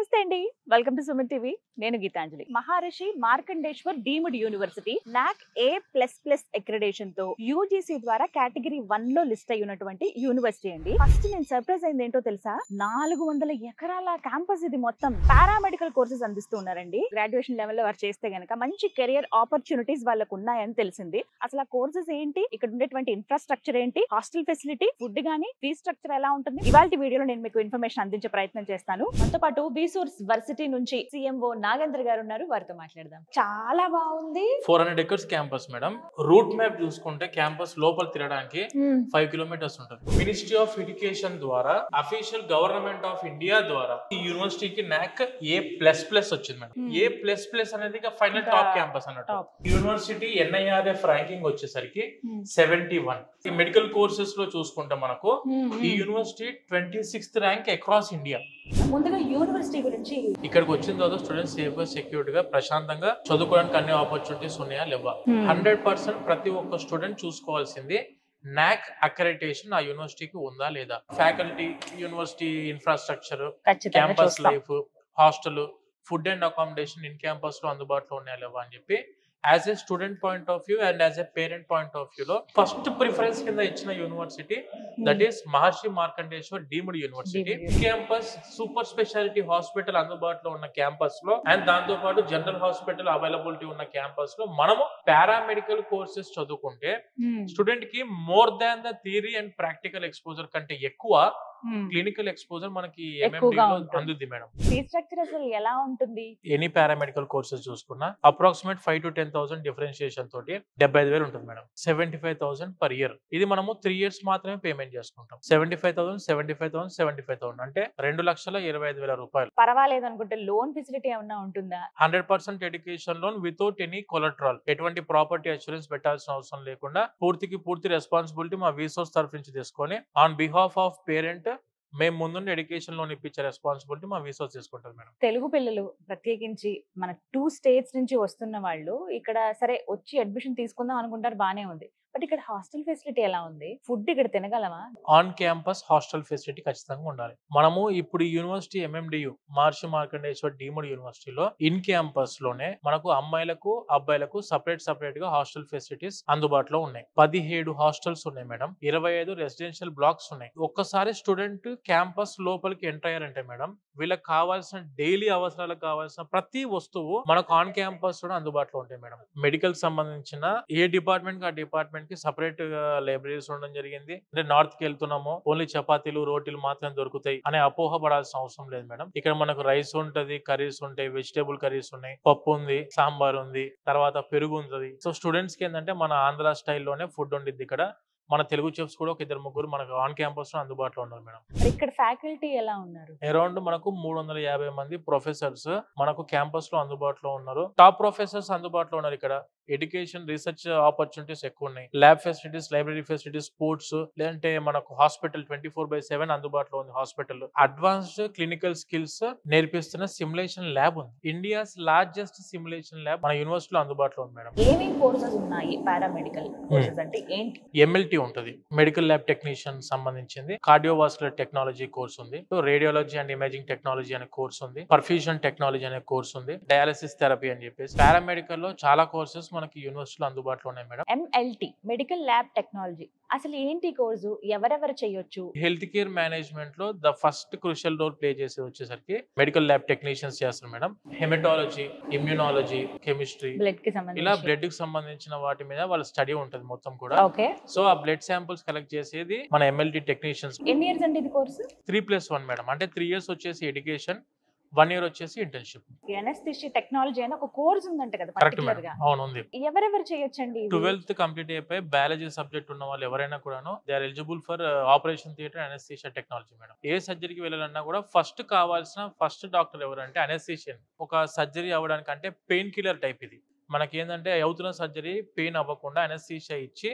నమస్తే అండి, welcome to Suman TV. నేను Geetanjali. Maharshi Markandeshwar deemed university NAAC A++ accreditation తో యూజీసీ ద్వారా కేటగిరీ 1 లో లిస్ట్ అయినటువంటి యూనివర్సిటీ అండి. ఫస్ట్ నేను సర్ప్రైజ్ అయింది ఏంటో తెలుసా, 400 ఎకరాల క్యాంపస్ ఇది. మొత్తం పారామెడికల్ కోర్సెస్ అందిస్తూ ఉన్నారండి. గ్రాడ్యుయేషన్ లెవెల్ లో వారు చేస్తే గనక మంచి కెరియర్ ఆపర్చునిటీస్ వాళ్ళకు ఉన్నాయని తెలిసింది. అసలు ఆ కోర్సెస్ ఏంటి, ఇక్కడ ఉండేటువంటి ఇన్ఫ్రాస్ట్రక్చర్ ఏంటి, హాస్టల్ ఫెసిలిటీ, ఫుడ్ గానీ ఫీ స్ట్రక్చర్ ఎలా ఉంటుంది, ఇవాళ వీడియోలో నేను మీకు ఇన్ఫర్మేషన్ అందించే ప్రయత్నం చేస్తాను. మనతో పాటు బీసోర్స్ వర్సిటీ నుంచి CMO నాగేంద్ర గారు ఉన్నారు, వారితో మాట్లాడదాం. చాలా బాగుంది. 400 acres campus madam. Route map చూసుకుంటే క్యాంపస్ లోపల తిరగడానికి 5 కిలోమీటర్స్ ఉంటుంది. మినిస్ట్రీ ఆఫ్ ఎడ్యుకేషన్ ద్వారా అఫీషియల్ గవర్నమెంట్ ఆఫ్ ఇండియా ద్వారా ఈ యూనివర్సిటీకి నాక్ A++ వచ్చింది మేడం. A++ అనేది ఫైనల్ టాప్ క్యాంపస్ అన్నట్టు. యూనివర్సిటీ NIRF ర్యాంకింగ్ వచ్చేసరికి 71. ఈ మెడికల్ కోర్సెస్ లో చూసుకుంటే మనకు ఈ university 26th rank across India. ముందుగా యూనివర్సిటీ గురించి, ఇక్కడికి వచ్చిన తర్వాత స్టూడెంట్స్ సేఫ్ గా సెక్యూర్డ్ గా ప్రశాంతంగా చదువుకోవడానికి అన్ని ఆపర్చునిటీస్ ఉన్నాయా లేవా, 100% ప్రతి ఒక్క స్టూడెంట్ చూసుకోవాల్సింది నాక్ అక్రెడిటేషన్ ఆ యూనివర్సిటీకి ఉందా లేదా, faculty, university infrastructure, campus life, hostel, food and accommodation in campus లో అందుబాటులో ఉన్నాయా లేవా అని చెప్పి as a student point of view and as a parent point of view లో ఫస్ట్ ప్రిఫరెన్స్ కింద ఇచ్చిన university that is Maharshi Markandeshwar deemed university. Campus super speciality hospital అందుబాటులో ఉన్న క్యాంపస్ లో అండ్ దాంతో పాటు జనరల్ హాస్పిటల్ అవైలబిలిటీ ఉన్న క్యాంపస్ లో మనము పారామెడికల్ కోర్సెస్ చదువుకుంటే స్టూడెంట్ కి more than the theory and practical exposure కంటే ఎక్కువ క్లినికల్ ఎక్స్పోజర్ మనకి అందుద్ది మేడం. ఫీ స్ట్రక్చర్ అసలు ఎలా ఉంటుంది? ఎనీ పారామెడికల్ కోర్సెస్ చూసుకున్నా అప్రాక్సిమేట్ 5 to 10,000 డిఫరెన్షియేషన్ తోటి 75,000 ఉంటుంది మేడం. 75,000 per year. ఇది మనము 3 years మాత్రమే పేమెంట్ చేసుకుంటాం. 75,000 అంటే 2,25,000 రూపాయలు. పర్వాలేదు అనుకుంటే లోన్ ఫెసిలిటీ ఏమన్నా ఉంటుందా? 100% ఎడ్యుకేషన్ లోన్ వితౌట్ ఎనీ కొలట్రాల్, ఎటువంటి ప్రాపర్టీ అష్యూరెన్స్ పెట్టాల్సిన అవసరం లేకుండా పూర్తి రెస్పాన్సిబిలిటీ మా వీసోర్స్ తరఫు నుంచి తీసుకొని ఆన్ బిహాఫ్ ఆఫ్ పేరెంట్ మేము ముందుండి ఎడ్యుకేషన్ లోన్ ఇప్పించే రెస్పాన్సిబిలిటీ మా వీసోర్స్ తీసుకుంటారు మేడం. తెలుగు పిల్లలు ప్రత్యేకించి మన 2 states నుంచి వస్తున్న వాళ్ళు ఇక్కడ సరే వచ్చి అడ్మిషన్ తీసుకుందాం అనుకుంటారు, బానే ఉంది. బట్ ఇక్కడ హాస్టల్ ఫెసిలిటీ ఎలా ఉంది? ఫుడ్ ఇక్కడ తినగలమా? ఆన్ క్యాంపస్ హాస్టల్ ఫెసిలిటీ ఖచ్చితంగా ఉండాలి. మనము ఇప్పుడు యూనివర్సిటీ MMDU మహర్షి మార్కండేశ్వర్ డీమ్డ్ యూనివర్సిటీలో ఇన్ క్యాంపస్ లోనే మనకు అమ్మాయిలకు అబ్బాయిలకు సపరేట్ గా హాస్టల్ ఫెసిలిటీస్ అందుబాటులో ఉన్నాయి. 17 హాస్టల్స్ ఉన్నాయి మేడం. 25 రెసిడెన్షియల్ బ్లాక్స్ ఉన్నాయి. ఒక్కసారి స్టూడెంట్ క్యాంపస్ లోపలికి ఎంటర్ అయ్యారంటే మేడం వీళ్ళకి కావాల్సిన డైలీ అవసరాలకు కావాల్సిన ప్రతి వస్తువు మనకు ఆన్ క్యాంపస్ లో అందుబాటులో ఉంటాయి మేడం. మెడికల్ సంబంధించిన ఏ డిపార్ట్మెంట్ కి ఆ డిపార్ట్మెంట్ కి సపరేట్ లైబ్రరీస్ ఉండడం జరిగింది. అంటే నార్త్ కి వెళ్తున్నామో ఓన్లీ చపాతీలు రోటీలు మాత్రమే దొరుకుతాయి అనే అపోహ పడాల్సిన అవసరం లేదు మేడం. ఇక్కడ మనకు రైస్ ఉంటది, కర్రీస్ ఉంటాయి, వెజిటేబుల్ కర్రీస్ ఉన్నాయి, పప్పు ఉంది, సాంబార్ ఉంది, తర్వాత పెరుగు ఉంటుంది. సో స్టూడెంట్స్ కి ఏంటంటే మన ఆంధ్ర స్టైల్లోనే ఫుడ్ ఉండిద్ది. ఇక్కడ మన తెలుగు చెఫ్స్ కూడా ఒక 2-3 మనకు ఆన్ క్యాంపస్ లో అందుబాటులో ఉన్నారు మేడం. ఇక్కడ ఫ్యాకల్టీ ఎలా ఉన్నారు? అరౌండ్ మనకు 350 మంది ప్రొఫెసర్స్ మనకు క్యాంపస్ లో అందుబాటులో ఉన్నారు. టాప్ ప్రొఫెసర్స్ అందుబాటులో ఉన్నారు. ఇక్కడ ఎడ్యుకేషన్ రీసెర్చ్ ఆపర్చునిటీస్ ఎక్కువ ఉన్నాయి. Lab facilities, library facilities, sports, లేదంటే మనకు హాస్పిటల్ 24/7 అందుబాటులో ఉంది. హాస్పిటల్ అడ్వాన్స్డ్ క్లినికల్ స్కిల్స్ నేర్పిస్తున్న సిమ్యులేషన్ ల్యాబ్ ఉంది. ఇండియాస్ లార్జెస్ట్ సిమ్యులేషన్ ల్యాబ్ మన యూనివర్సిటీలో అందుబాటులో ఉంది మేడం. ఏమేం కోర్సెస్ ఉన్నాయి? పారామెడికల్ కోర్సెస్ అంటే ఏంటి? MLT ఉంటుంది, మెడికల్ ల్యాబ్ టెక్నీషియన్ సంబంధించింది. కార్డియోవాస్కులర్ టెక్నాలజీ కోర్స్ ఉంది, రేడియాలజీ అండ్ ఇమేజింగ్ టెక్నాలజీ అనే కోర్స్ ఉంది, పర్ఫ్యూజన్ టెక్నాలజీ అనే కోర్స్ ఉంది, డయాలసిస్ థెరపీ అని చెప్పేసి పారామెడికల్ లో చాలా కోర్సెస్ మనకి యూనివర్సిటీలో అందుబాటులో ఉన్నాయి madam. MLT medical lab technology అసలు ఏంటి కోర్సు? ఎవరెవరు చేయొచ్చు? హెల్త్ కేర్ మేనేజ్మెంట్ లో the first crucial role play చేసి వచ్చేసరికి మెడికల్ ల్యాబ్ టెక్నీషియన్స్ చేస్తారు మేడం. హెమటాలజీ, ఇమ్యూనాలజీ, కెమిస్ట్రీ, ఇలా బ్లడ్ కి సంబంధించిన వాటి మీద వాళ్ళ స్టడీ ఉంటుంది మొత్తం కూడా. సో ఆ బ్లడ్ శాంపుల్స్ కలెక్ట్ చేసేది మన MLT టెక్నీషియన్స్. ఎన్ని ఇయర్స్ అంటే ఇది కోర్సు? 3+1 మేడం. అంటే 3 years వచ్చేసి ఎడ్యుకేషన్, 1 year వచ్చేసి ఇంటర్న్షిప్. అనస్థీషియా టెక్నాలజీ అని ఒక కోర్స్ ఉందంట కదా? కరెక్ట్ మేడం, అవును ఉంది. ఎవరెవరు చేయొచ్చండి? 12th కంప్లీట్ అయిపోయి బయాలజీ సబ్జెక్ట్ ఉన్న వాళ్ళు ఎవరైనా కూడాను they are eligible for operation theatre anaesthesia technology madam. ఏ సర్జరీకి వెళ్ళాలన్నా కూడా ఫస్ట్ కావాల్సిన ఫస్ట్ డాక్టర్ ఎవరంటే అనస్థీషియన్. ఒక సర్జరీ అవ్వడానికి అంటే పెయిన్ కిల్లర్ టైప్ ఇది. మనకి ఏంటంటే అవుతున్న సర్జరీ పెయిన్ అవ్వకుండా అనస్థీషియా ఇచ్చి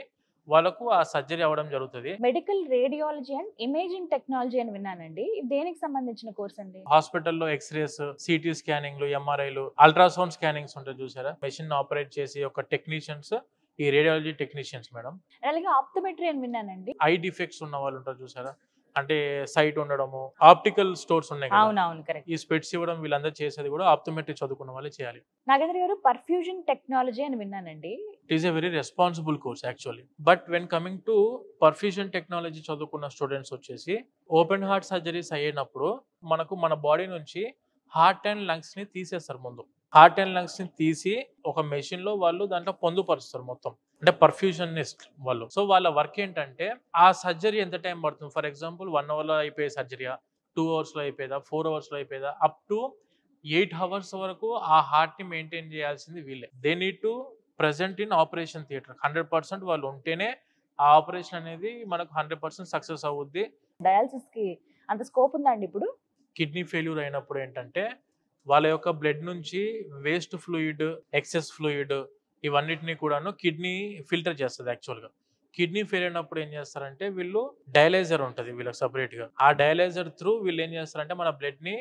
వాళ్ళకు ఆ సర్జరీ అవ్వడం జరుగుతుంది. Medical radiology and imaging technology అని విన్నానండి, దేనికి సంబంధించిన కోర్స్ అండి? హాస్పిటల్లో ఎక్స్రేస్, సిటీ స్కానింగ్లు, MRIలు, అల్ట్రాసౌండ్ స్కానింగ్స్ ఉంటాయి చూసారా, మెషిన్ ఆపరేట్ చేసి ఒక టెక్నీషియన్స్ ఈ రేడియాలజీ టెక్నీషియన్స్ మేడం. అలాగే ఆప్టోమెట్రీ అని విన్నానండి. ఐ డిఫెక్ట్స్ ఉన్న వాళ్ళు ఉంటారు చూసారా, అంటే సైట్ ఉండడము, ఆప్టికల్ స్టోర్స్ ఉన్నాయి కదా, అవునవును కరెక్ట్. ఈ స్పెట్స్ ఇవ్వడం వీళ్ళందరూ చేసేది కూడా ఆప్టోమెట్రీ చదువుకున్న వాళ్ళే చేయాలి. నాగేంద్ర గారు పర్ఫ్యూజన్ టెక్నాలజీ అని విన్నానండి. It is a very responsible course actually. But when coming to perfusion technology చదువుకున్న స్టూడెంట్స్ వచ్చేసి ఓపెన్ హార్ట్ సర్జరీస్ అయినప్పుడు మనకు మన బాడీ నుంచి హార్ట్ అండ్ లంగ్స్ ని తీసేస్తారు. ముందు హార్ట్ అండ్ లంగ్స్ ని తీసి ఒక మెషిన్ లో వాళ్ళు దాంట్లో పొందుపరుస్తారు మొత్తం, అంటే పర్ఫ్యూజనిస్ట్ వాళ్ళు. సో వాళ్ళ వర్క్ ఏంటంటే ఆ సర్జరీ ఎంత టైం పడుతుంది, ఫర్ ఎగ్జాంపుల్ 1 hour లో అయిపోయే సర్జరీయా, 2 hours లో అయిపోయేదా, 4 hours లో అయిపోయేదా, అప్ టు 8 hours వరకు ఆ హార్ట్ ని మెయింటైన్ చేయాల్సింది వీళ్ళే. They need to present in operation theatre. 100% వాళ్ళు ఉంటేనే ఆ ఆపరేషన్ అనేది మనకు 100% సక్సెస్ అవుద్ది. డయాలసిస్ కి అంత స్కోప్ ఉందా అండి ఇప్పుడు? కిడ్నీ ఫెయిల్యూర్ అయినప్పుడు ఏంటంటే వాళ్ళ యొక్క బ్లడ్ నుంచి వేస్ట్ ఫ్లూయిడ్, ఎక్సెస్ ఫ్లూయిడ్ ఇవన్నిటిని కూడాను కిడ్నీ ఫిల్టర్ చేస్తుంది. యాక్చువల్గా కిడ్నీ ఫెయిల్ అయినప్పుడు ఏం చేస్తారంటే వీళ్ళు డయాలైజర్ ఉంటుంది వీళ్ళకి సపరేట్గా. ఆ డయాలైజర్ త్రూ వీళ్ళు ఏం చేస్తారంటే మన బ్లడ్ ని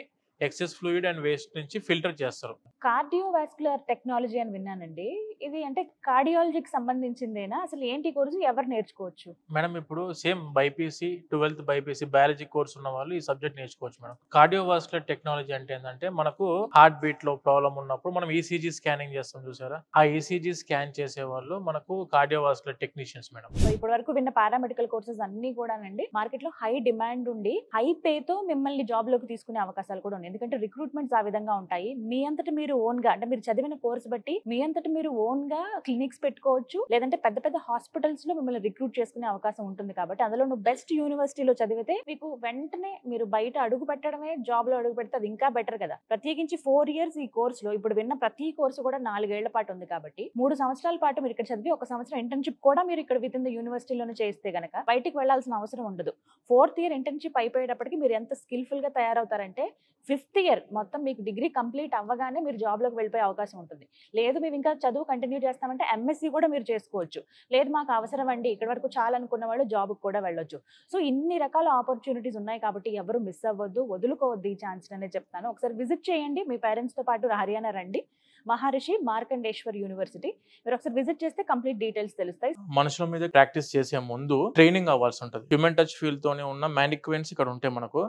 ఎక్సెస్ ఫ్లూయిడ్ అండ్ వేస్ట్ నుంచి ఫిల్టర్ చేస్తారు. కార్డియోవాస్కులర్ టెక్నాలజీ అని విన్నానండి. ఇది అంటే కార్డియాలజీకి సంబంధించిందేనా? అసలు ఏంటి కోర్సు, ఎవరు నేర్చుకోవచ్చు? మేడం ఇప్పుడు same BiPC 12th BiPC biology course ఉన్న వాళ్ళు ఈ సబ్జెక్ట్ నేర్చుకోవచ్చు మేడం. కార్డియోవాస్కులర్ టెక్నాలజీ అంటే ఏంటంటే మనకు హార్ట్ బీట్ లో ప్రాబ్లం ఉన్నప్పుడు మనం ఈసీజీ స్కానింగ్ చేస్తాం చూసారా, ఆ ఈసీజీ స్కాన్ చేసే వాళ్ళు మనకు కార్డియోవాస్కులర్ టెక్నీషియన్స్ మేడం. సో ఇప్పటి వరకు విన్న పారామెడికల్ కోర్సెస్ అన్ని కూడానండి మార్కెట్ లో హై డిమాండ్ ఉండి హై పే తో మిమ్మల్ని జాబ్ లోకి తీసుకునే అవకాశాలు కూడా ఉన్నాయి. ఎందుకంటే రిక్రూట్మెంట్స్ ఆ విధంగా ఉంటాయి. మీ అంతటి మీరు ఓన్ గా, అంటే మీరు చదివిన కోర్స్ బట్టి మీ అంతటి మీరు ఓన్ గా క్లినిక్స్ పెట్టుకోవచ్చు, లేదంటే పెద్ద పెద్ద హాస్పిటల్స్ లో మిమ్మల్ని రిక్రూట్ చేసుకునే అవకాశం ఉంటుంది. కాబట్టి అందులో నువ్వు బెస్ట్ యూనివర్సిటీలో చదివితే మీకు వెంటనే మీరు బయట అడుగు పెట్టడమే, జాబ్ లో అడుగు పెడితే అది ఇంకా బెటర్ కదా. ప్రత్యేకించి 4 years ఈ కోర్స్ లో ఇప్పుడు విన్న ప్రతి కోర్సు కూడా 4 ఏళ్ల పాటు ఉంది. కాబట్టి 3 సంవత్సరాల పాటు మీరు ఇక్కడ చదివి 1 సంవత్సరం ఇంటర్న్షిప్ కూడా మీరు ఇక్కడ విత్ ఇన్ ద యూనివర్సిటీలోనే చేస్తే గనక బయటికి వెళ్లాల్సిన అవసరం ఉండదు. 4th year ఇంటర్న్షిప్ అయిపోయేటప్పటికి మీరు ఎంత స్కిల్ఫుల్ గా తయారవుతారంటే 5th year మొత్తం మీకు డిగ్రీ కంప్లీట్ అవ్వగానే మీరు జాబ్ లోకి వెళ్ళిపోయే అవకాశం ఉంటుంది. లేదు మేము ఇంకా చదువు కంటిన్యూ చేస్తామంటే ఎంఎస్సీ కూడా మీరు చేసుకోవచ్చు. లేదు మాకు అవసరం అండి ఇక్కడ వరకు చాలా అనుకున్న వాళ్ళు జాబ్ కూడా వెళ్ళొచ్చు. సో ఇన్ని రకాల ఆపర్చునిటీస్ ఉన్నాయి కాబట్టి ఎవరు మిస్ అవ్వద్దు, వదులుకోవద్దు ఈ ఛాన్స్ అనే చెప్తాను. ఒకసారి విజిట్ చేయండి, మీ పేరెంట్స్ తో పాటు హర్యానా రండి. మహర్షి మార్కండేశ్వర్ యూనివర్సిటీ మీరు ఒకసారి విజిట్ చేస్తే కంప్లీట్ డీటెయిల్స్ తెలుస్తాయి. మనుషుల మీద ప్రాక్టీస్ చేసే ముందు ట్రైనింగ్ అవ్వాల్సి ఉంటుంది. హ్యూమన్ టచ్ ఫీల్డ్ తోనే ఉన్న మానిక్వెన్స్ ఇక్కడ ఉంటాయి మనకు.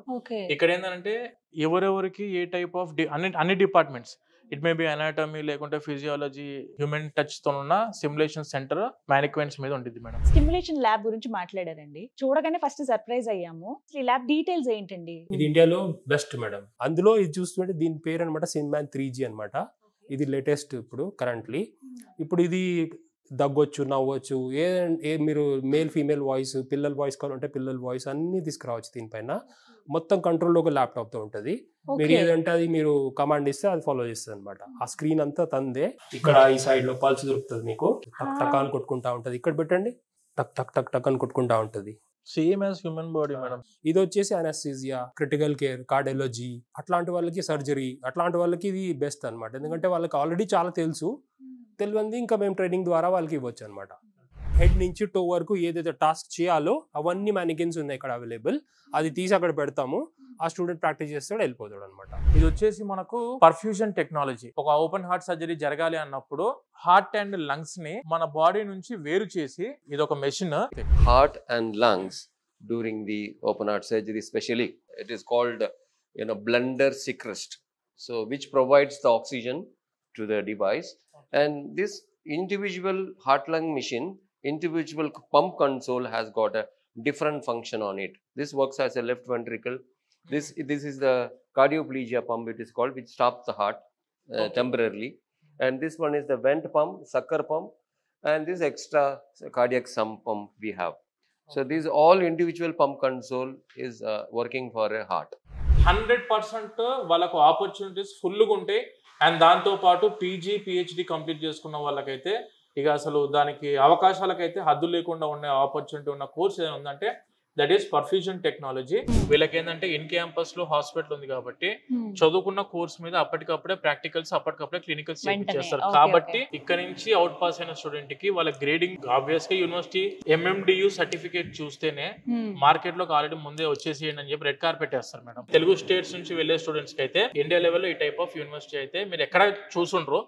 ఇక్కడ ఏంటంటే ఎవరెవరికి ఏ టైప్ ఆఫ్ అన్ని departments, it may be anatomy లేకుంటే ఫిజియాలజీ, హ్యూమన్ టచ్ తో ఉన్న సిమ్యులేషన్ సెంటర్ మానిక్వెన్స్ మీద ఉంటుంది మేడం. స్టిమ్యులేషన్ ల్యాబ్ గురించి మాట్లాడారండి, చూడగానే ఫస్ట్ సర్ప్రైజ్ అయ్యాము. ఈ ల్యాబ్ డీటెయిల్స్ ఏంటండి? ఇది ఇండియాలో బెస్ట్ మేడం. అందులో ఇది చూస్తుంటే దీని పేరు అనమాట సిన్మాన్ 3G అనమాట. ఇది లేటెస్ట్ ఇప్పుడు కరెంట్లీ. ఇప్పుడు ఇది దగ్గొచ్చు, నవ్వచ్చు, ఏ మీరు మేల్ ఫీమేల్ వాయిస్, పిల్లల వాయిస్ కావాలంటే పిల్లల వాయిస్ అన్ని తీసుకురావచ్చు. దీనిపైన మొత్తం కంట్రోల్లో ఒక ల్యాప్టాప్తో ఉంటుంది. మీరు ఏదంటే అది మీరు కమాండ్ ఇస్తే అది ఫాలో చేస్తుంది అనమాట. ఆ స్క్రీన్ అంతా తందే. ఇక్కడ ఈ సైడ్ లో పల్స్ దొరుకుతుంది మీకు, టక్ టక్ అని కొట్టుకుంటా ఉంటుంది. ఇక్కడ పెట్టండి, టక్ టక్ టక్ టక్ అని కొట్టుకుంటా ఉంటుంది. Same as human body madam. ఇది వచ్చేసి అనస్థీసియా, క్రిటికల్ కేర్, కార్డియాలజీ అట్లాంటి వాళ్ళకి, సర్జరీ అట్లాంటి వాళ్ళకి ఇది బెస్ట్ అనమాట. ఎందుకంటే వాళ్ళకి ఆల్రెడీ చాలా తెలియంది ఇంకా మేము ట్రైనింగ్ ద్వారా వాళ్ళకి ఇవ్వచ్చు అనమాట. హెడ్ నుంచి టో వరకు ఏదైతే టాస్క్ చేయాలో అవన్నీ మ్యానికిన్స్ ఉన్నాయి ఇక్కడ అవైలబుల్. అది తీసి అక్కడ పెడతాము, ఆ స్టూడెంట్ ప్రాక్టీస్ చేస్తాడు, వెళ్ళిపోతాడు అనమాట. ఇది వచ్చేసి మనకు పర్ఫ్యూజన్ టెక్నాలజీ. ఒక ఓపెన్ హార్ట్ సర్జరీ జరగాలి అన్నప్పుడు హార్ట్ అండ్ లంగ్స్ ని మన బాడీ నుంచి వేరు చేసి ఇది ఒక machine. Heart and lungs during the open heart surgery, especially it is called blender Secrest, so which provides the oxygen to the device. And this individual heart lung machine, individual pump console has got a different function on it. This works as a left ventricle. This is the cardioplegia pump, it is called, which stops the heart temporarily. And this one is the vent pump, sucker pump, and this extra cardiac sump pump we have. So these all individual pump console is working for a heart. 100% వాళ్ళకు opportunities ఫుల్గా ఉంటాయి. And దాంతో పాటు PG PhD complete చేసుకున్న వాళ్ళకైతే ఇక అసలు దానికి అవకాశాలకైతే హద్దు లేకుండా ఉండే ఆపర్చునిటీ ఉన్న కోర్స్ ఏదైనా ఉందంటే దట్ ఈస్ పర్ఫ్యూజన్ టెక్నాలజీ. వీళ్ళకి ఏంటంటే ఇన్ క్యాంపస్ లో హాస్పిటల్ ఉంది కాబట్టి చదువుకున్న కోర్స్ మీద అప్పటికప్పుడే ప్రాక్టికల్స్, అప్పటికప్పుడే క్లినికల్స్ చేస్తారు. కాబట్టి ఇక్కడ నుంచి అవుట్ పాస్ అయిన స్టూడెంట్ కి వాళ్ళ గ్రేడింగ్ ఆబ్వియస్ గా యూనివర్సిటీ MMDU సర్టిఫికేట్ చూస్తేనే మార్కెట్ లోకి ఆల్రెడీ ముందే వచ్చేసేయండి అని చెప్పి రెడ్ కార్పెట్ వేస్తారు మేడం. తెలుగు స్టేట్స్ నుంచి వెళ్లే స్టూడెంట్స్ కి అయితే ఇండియా లెవెల్లో ఈ టైప్ ఆఫ్ యూనివర్సిటీ అయితే మీరు ఎక్కడ చూసుండ్రు.